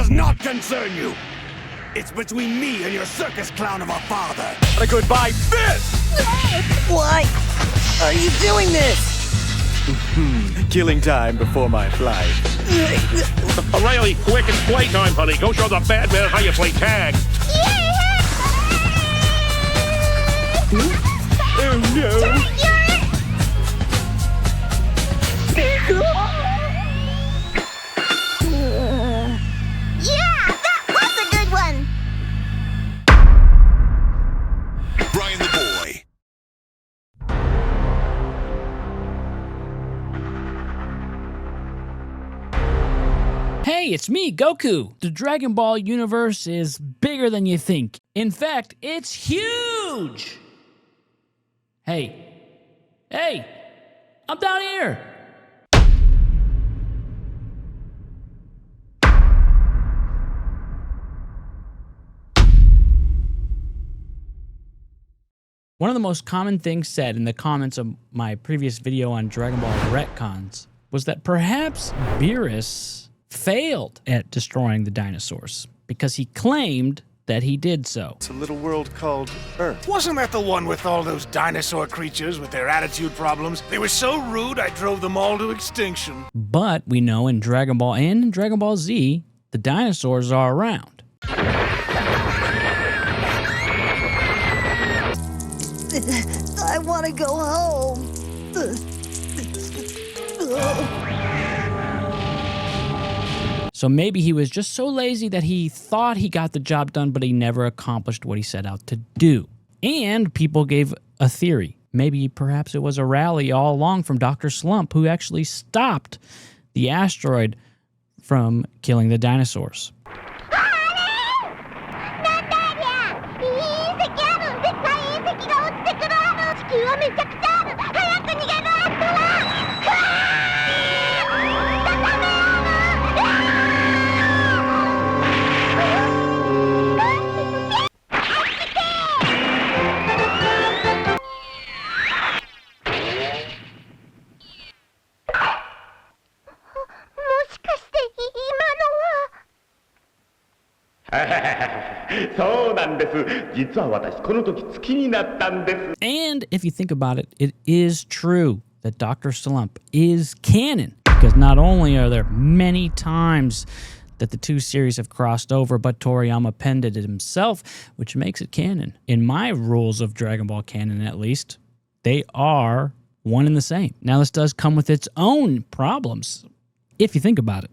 does not concern you. It's between me and your circus clown of a father. A goodbye fist! Why are you doing this? Killing time before my flight. Arale, quick, it's playtime, honey. Go show the bad man how you play tag. Oh no! Yeah, that was a good one. Brian the Boy. Hey, it's me, Goku. The Dragon Ball universe is bigger than you think. In fact, it's huge. Hey, I'm down here. One of the most common things said in the comments of my previous video on Dragon Ball retcons was that perhaps Beerus failed at destroying the dinosaurs because he claimed that he did so. It's a little world called Earth. Wasn't that the one with all those dinosaur creatures with their attitude problems? They were so rude, I drove them all to extinction. But we know in Dragon Ball and in Dragon Ball Z, the dinosaurs are around. I want to go home. So maybe he was just so lazy that he thought he got the job done, but he never accomplished what he set out to do. And people gave a theory. Maybe perhaps it was Arale all along from Dr. Slump who actually stopped the asteroid from killing the dinosaurs. And if you think about it, it is true that Dr. Slump is canon, because not only are there many times that the two series have crossed over, but Toriyama penned it himself, which makes it canon. In my rules of Dragon Ball canon, at least, they are one and the same. Now, this does come with its own problems, if you think about it.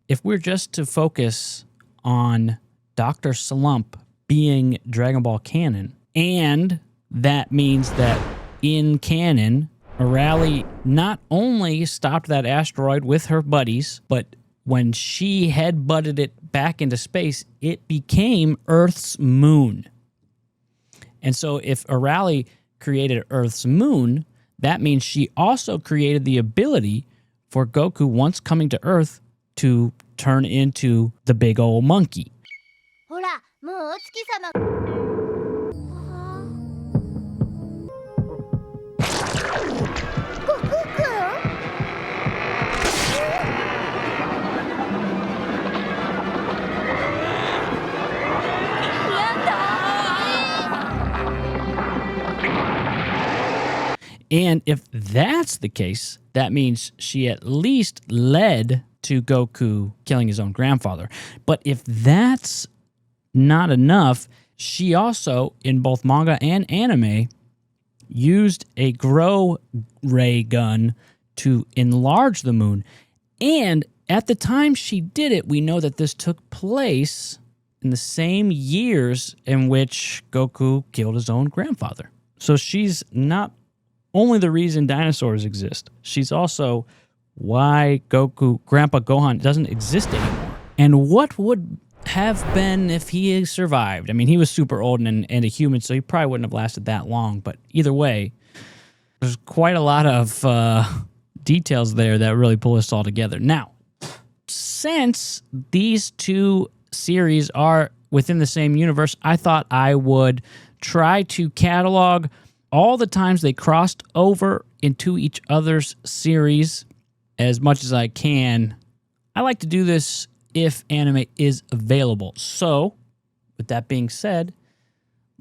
If we're just to focus on Dr. Slump being Dragon Ball canon, and that means that in canon, Arale not only stopped that asteroid with her buddies, but when she headbutted it back into space, it became Earth's moon. And so if Arale created Earth's moon, that means she also created the ability for Goku, once coming to Earth, to turn into the big old monkey. And if that's the case, that means she at least led to Goku killing his own grandfather. But if that's not enough, she also, in both manga and anime, used a grow ray gun to enlarge the moon. And at the time she did it, we know that this took place in the same years in which Goku killed his own grandfather. So she's not only the reason dinosaurs exist, she's also why Grandpa Gohan doesn't exist anymore. And what would have been if he survived? I mean, he was super old and a human, so he probably wouldn't have lasted that long. But either way, there's quite a lot of details there that really pull us all together. Now, since these two series are within the same universe, I thought I would try to catalog all the times they crossed over into each other's series as much as I can. I like to do this if anime is available. So, with that being said,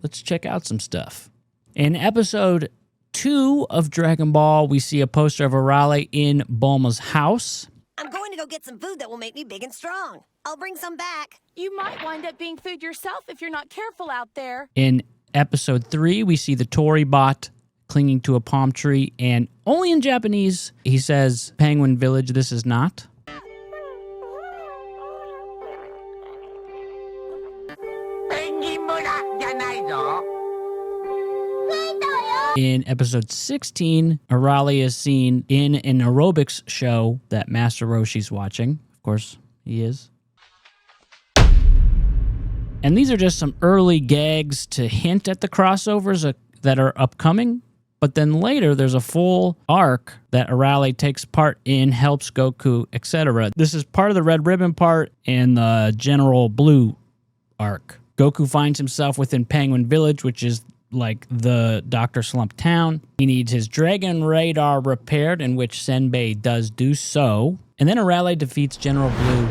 let's check out some stuff. In episode 2 of Dragon Ball, we see a poster of Arale in Bulma's house. I'm going to go get some food that will make me big and strong. I'll bring some back. You might wind up being food yourself if you're not careful out there. In episode 3, we see the Tori bot clinging to a palm tree, and only in Japanese, he says, "Penguin Village, this is not." In episode 16, Arale is seen in an aerobics show that Master Roshi's watching. Of course, he is. And these are just some early gags to hint at the crossovers that are upcoming. But then later, there's a full arc that Arale takes part in, helps Goku, etc. This is part of the Red Ribbon part and the General Blue arc. Goku finds himself within Penguin Village, which is like the Dr. Slump town. He needs his dragon radar repaired, in which Senbei does do so. And then Arale defeats General Blue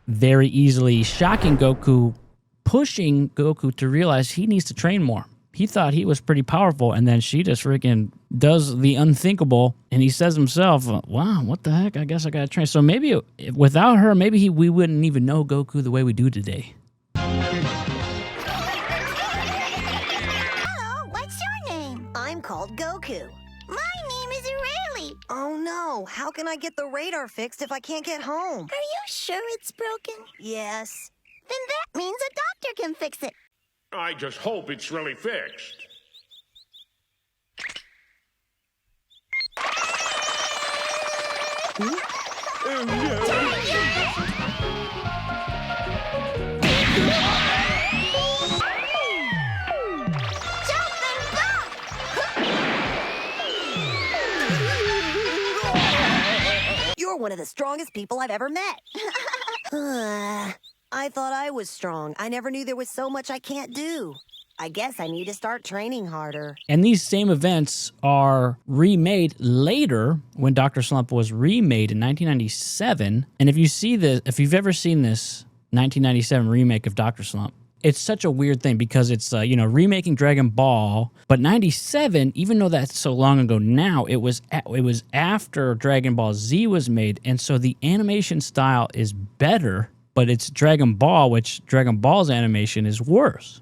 very easily, shocking Goku, pushing Goku to realize he needs to train more. He thought he was pretty powerful, and then she just freaking does the unthinkable, and he says himself, wow, what the heck? I guess I gotta train. So maybe without her, maybe we wouldn't even know Goku the way we do today. I'm called Goku. My name is Arale. Oh no, how can I get the radar fixed if I can't get home? Are you sure it's broken? Yes. Then that means a doctor can fix it. I just hope it's really fixed. You're one of the strongest people I've ever met. I thought I was strong. I never knew there was so much I can't do. I guess I need to start training harder. And these same events are remade later when Dr. Slump was remade in 1997. And if you've ever seen this 1997 remake of Dr. Slump, it's such a weird thing because it's, remaking Dragon Ball. But 97, even though that's so long ago now, it was after Dragon Ball Z was made. And so the animation style is better, but it's Dragon Ball, which Dragon Ball's animation is worse.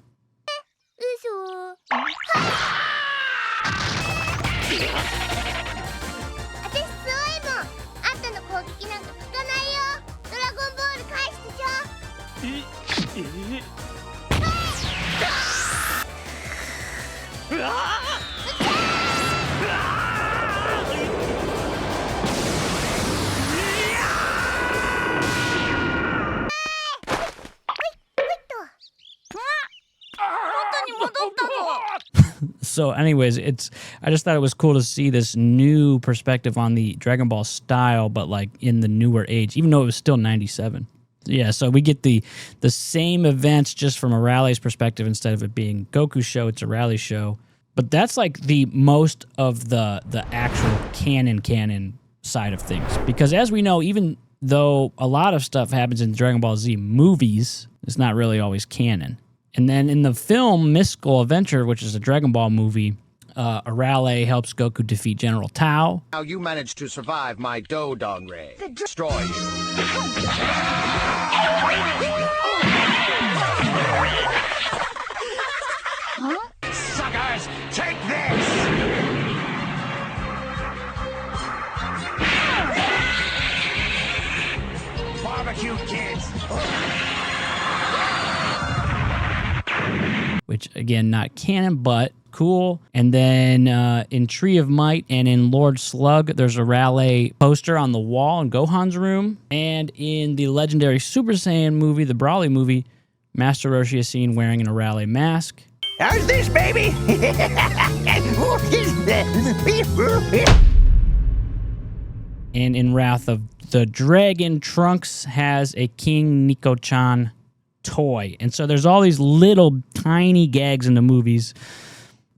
So anyways, I just thought it was cool to see this new perspective on the Dragon Ball style, but like in the newer age, even though it was still 97. Yeah, so we get the same events just from Arale's perspective instead of it being Goku's show, it's Arale's show. But that's like the most of the actual canon side of things. Because as we know, even though a lot of stuff happens in Dragon Ball Z movies, it's not really always canon. And then in the film Mystical Adventure, which is a Dragon Ball movie, Arale helps Goku defeat General Tao. How you managed to survive my Dodong Ray. Destroy you. Suckers, take this! Barbecue kids! Which, again, not canon, but cool. And then in Tree of Might and in Lord Slug, there's a Arale poster on the wall in Gohan's room. And in the legendary Super Saiyan movie, the Broly movie, Master Roshi is seen wearing an Arale mask. How's this, baby? And in Wrath of the Dragon, Trunks has a King Nico-chan toy. And so there's all these little tiny gags in the movies.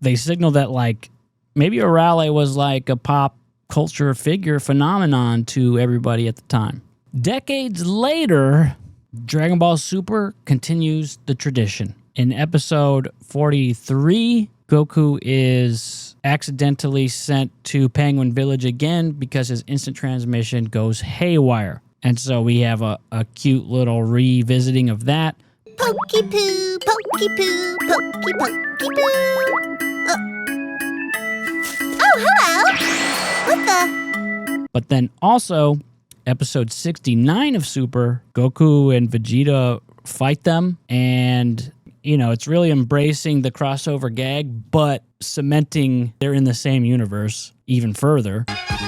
They signal that like maybe Arale was like a pop culture figure phenomenon to everybody at the time. Decades later, Dragon Ball Super continues the tradition. In episode 43, Goku is accidentally sent to Penguin Village again because his instant transmission goes haywire. And so we have a cute little revisiting of that. Pokey poo, pokey poo, pokey pokey poo. Oh, hello. What the? But then also, episode 69 of Super, Goku and Vegeta fight them. And, you know, it's really embracing the crossover gag, but cementing they're in the same universe even further. Help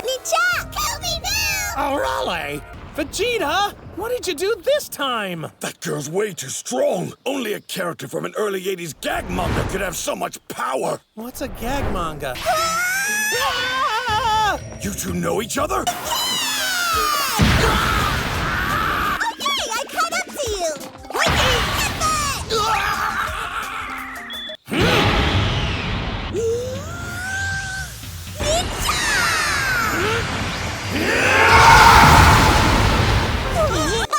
me now! Arale! Vegeta! What did you do this time? That girl's way too strong. Only a character from an early 80s gag manga could have so much power. What's a gag manga? You two know each other? Okay, I caught up to you! Get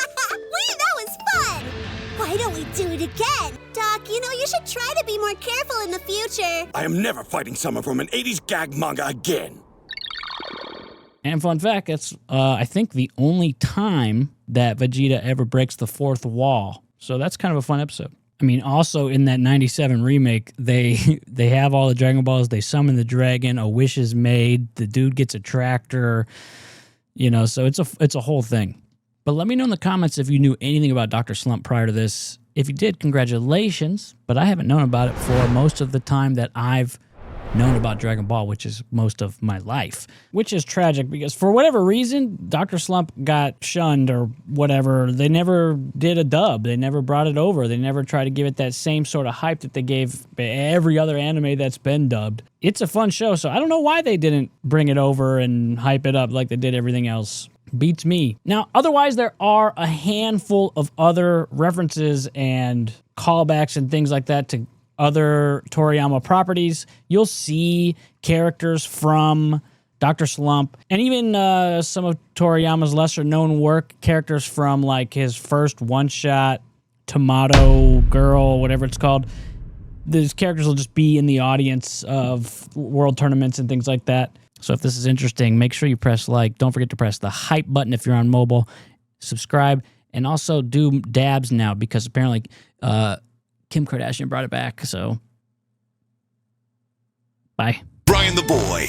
that! Wait, that was fun! Why don't we do it again? Doc, you know, you should try to be more careful in the future. I am never fighting someone from an 80s gag manga again. And fun fact, it's, I think, the only time that Vegeta ever breaks the fourth wall. So that's kind of a fun episode. I mean, also in that 97 remake, they have all the Dragon Balls. They summon the dragon. A wish is made. The dude gets a tractor. You know, so it's a whole thing. But let me know in the comments if you knew anything about Dr. Slump prior to this. If you did, congratulations. But I haven't known about it for most of the time that I've known about Dragon Ball, which is most of my life, which is tragic because for whatever reason, Dr. Slump got shunned or whatever. They never did a dub. They never brought it over. They never tried to give it that same sort of hype that they gave every other anime that's been dubbed. It's a fun show, so I don't know why they didn't bring it over and hype it up like they did everything else. Beats me. Now, otherwise, there are a handful of other references and callbacks and things like that to other Toriyama properties. You'll see characters from Dr. Slump and even some of Toriyama's lesser known work, characters from like his first one-shot Tomato Girl, whatever it's called. These characters will just be in the audience of world tournaments and things like that. So if this is interesting, make sure you press like. Don't forget to press the hype button if you're on mobile. Subscribe and also do dabs now because apparently Kim Kardashian brought it back, so bye. Brian the Boy.